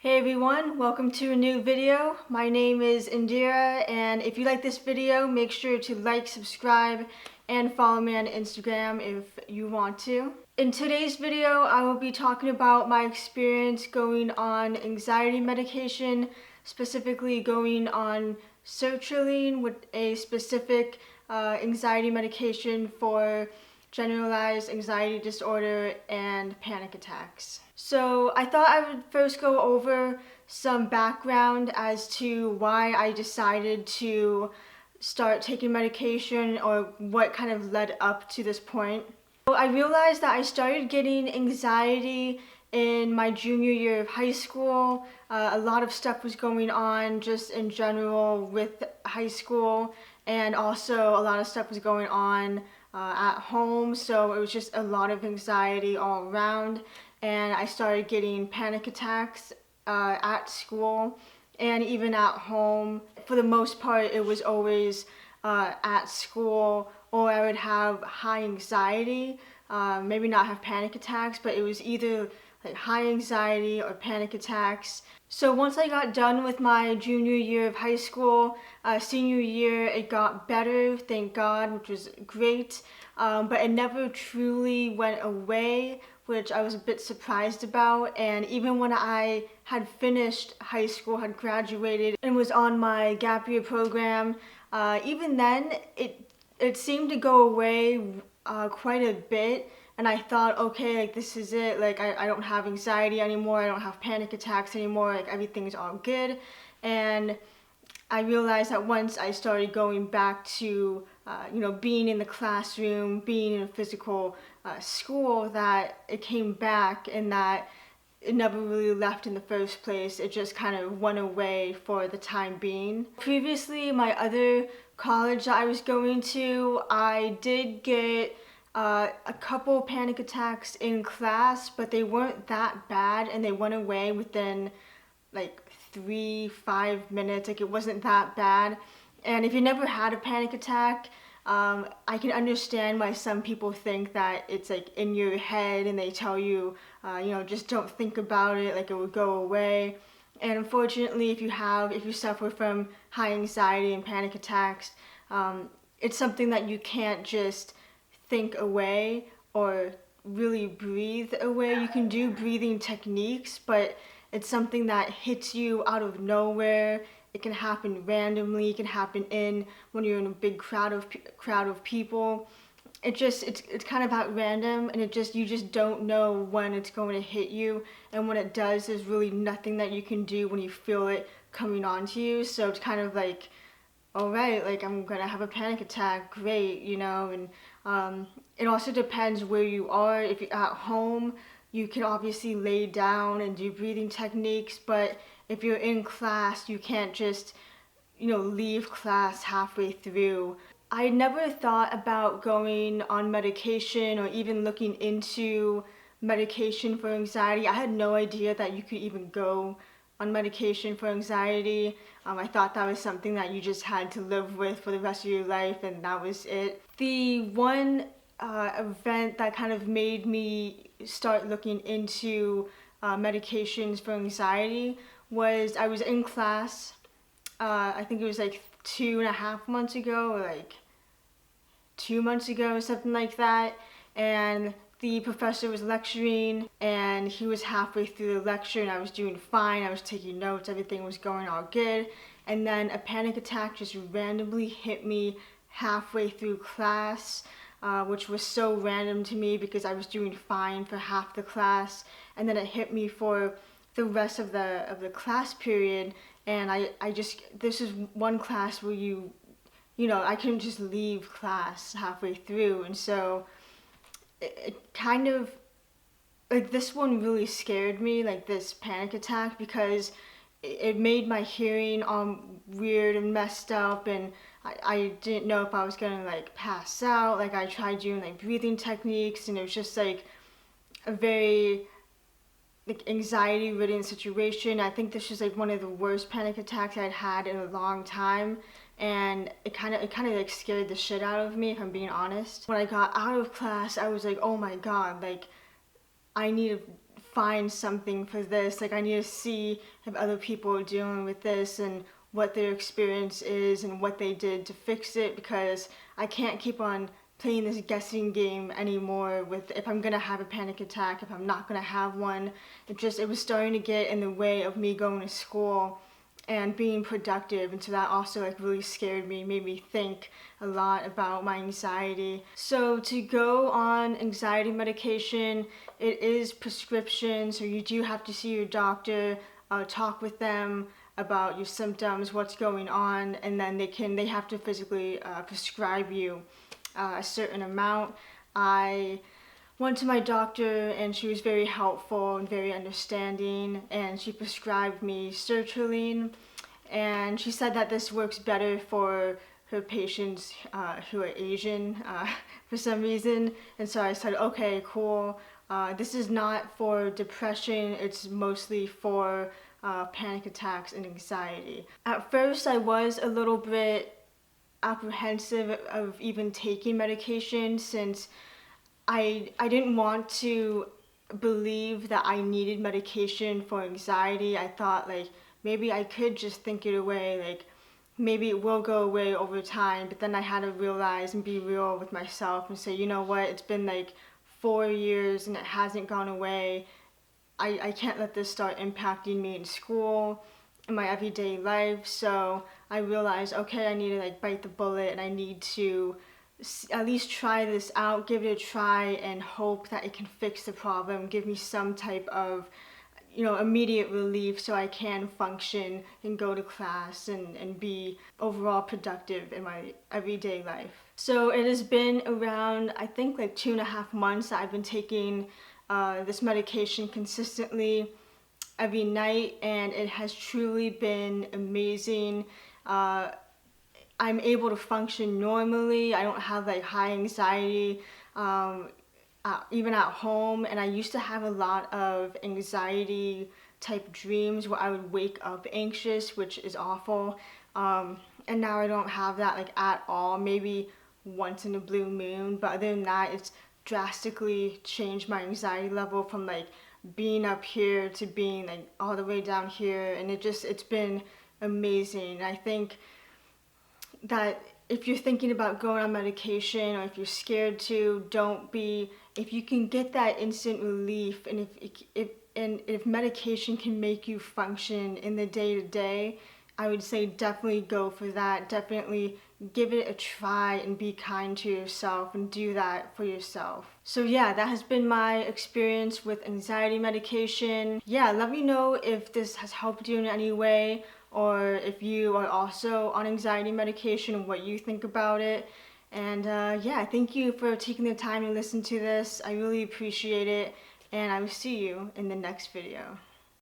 Hey everyone, welcome to a new video. My name is Indira, and if you like this video, make sure to like, subscribe, and follow me on Instagram if you want to. In today's video, I will be talking about my experience going on anxiety medication, specifically going on Sertraline with a specific anxiety medication for generalized anxiety disorder and panic attacks. So I thought I would first go over some background as to why I decided to start taking medication or what kind of led up to this point. So I realized that I started getting anxiety in my junior year of high school. A lot of stuff was going on just in general with high school, and also a lot of stuff was going on at home, so it was just a lot of anxiety all around, and I started getting panic attacks at school and even at home. For the most part, it was always at school, or I would have high anxiety, maybe not have panic attacks, but it was either like high anxiety or panic attacks. So once I got done with my junior year of high school, senior year, it got better, thank God, which was great, but it never truly went away, which I was a bit surprised about. And even when I had finished high school, had graduated, and was on my gap year program, even then, it seemed to go away quite a bit. And I thought, okay, like this is it, like I don't have anxiety anymore, I don't have panic attacks anymore, like everything's all good. And I realized that once I started going back to, being in the classroom, being in a physical school, that it came back and that it never really left in the first place. It just kind of went away for the time being. Previously, my other college that I was going to, I did get a couple panic attacks in class, but they weren't that bad and they went away within like 3-5 minutes. Like it wasn't that bad. And if you never had a panic attack, I can understand why some people think that it's like in your head and they tell you, just don't think about it, like it will go away. And unfortunately, if you suffer from high anxiety and panic attacks, it's something that you can't just think away or really breathe away. You can do breathing techniques, but it's something that hits you out of nowhere. It can happen randomly. It can happen when you're in a big crowd of people. It's kind of at random, and you just don't know when it's going to hit you, and when it does, there's really nothing that you can do when you feel it coming onto you. So it's kind of like, all right, like I'm gonna have a panic attack, great, and it also depends where you are. If you're at home, you can obviously lay down and do breathing techniques, but if you're in class, you can't just, leave class halfway through. I never thought about going on medication or even looking into medication for anxiety. I had no idea that you could even go on medication for anxiety. I thought that was something that you just had to live with for the rest of your life, and that was it. The one event that kind of made me start looking into medications for anxiety was I was in class, I think it was like 2.5 months ago, or like 2 months ago, something like that, and the professor was lecturing, and he was halfway through the lecture, and I was doing fine, I was taking notes, everything was going all good, and then a panic attack just randomly hit me halfway through class, which was so random to me because I was doing fine for half the class, and then it hit me for the rest of the class period, and this is one class where I couldn't just leave class halfway through, and so it kind of, like, this one really scared me, like this panic attack, because it made my hearing weird and messed up, and I didn't know if I was gonna like pass out. Like I tried doing like breathing techniques, and it was just like a very like anxiety ridden situation. I think this was like one of the worst panic attacks I'd had in a long time, and it kind of like scared the shit out of me, if I'm being honest. When I got out of class, I was like, oh my god, like I need to find something for this. Like, I need to see if other people are dealing with this and what their experience is and what they did to fix it, because I can't keep on playing this guessing game anymore with if I'm gonna have a panic attack, if I'm not gonna have one. It was starting to get in the way of me going to school and being productive, and so that also like really scared me, made me think a lot about my anxiety. So to go on anxiety medication, it is prescription, so you do have to see your doctor, talk with them about your symptoms, what's going on, and then they have to physically prescribe you a certain amount. I went to my doctor and she was very helpful and very understanding, and she prescribed me Sertraline, and she said that this works better for her patients who are Asian for some reason. And so I said, okay, cool. This is not for depression, it's mostly for panic attacks and anxiety. At first I was a little bit apprehensive of even taking medication, since I didn't want to believe that I needed medication for anxiety. I thought like maybe I could just think it away, like maybe it will go away over time. But then I had to realize and be real with myself and say, you know what, it's been like 4 years and it hasn't gone away. I can't let this start impacting me in school, in my everyday life. So I realized, okay, I need to like bite the bullet and I need to at least try this out, give it a try, and hope that it can fix the problem, give me some type of, you know, immediate relief so I can function and go to class and be overall productive in my everyday life. So it has been around, I think like 2.5 months that I've been taking this medication consistently every night, and it has truly been amazing. I'm able to function normally. I don't have like high anxiety even at home, and I used to have a lot of anxiety type dreams where I would wake up anxious, which is awful, and now I don't have that like at all, maybe once in a blue moon. But other than that, it's drastically changed my anxiety level from like being up here to being like all the way down here, and it's been amazing. I think that if you're thinking about going on medication, or if you're scared to, don't be. If you can get that instant relief, and if medication can make you function in the day-to-day, I would say definitely go for that. Definitely give it a try and be kind to yourself and do that for yourself. So yeah, that has been my experience with anxiety medication. Yeah, let me know if this has helped you in any way, or if you are also on anxiety medication and what you think about it. And yeah, thank you for taking the time to listen to this. I really appreciate it, and I will see you in the next video.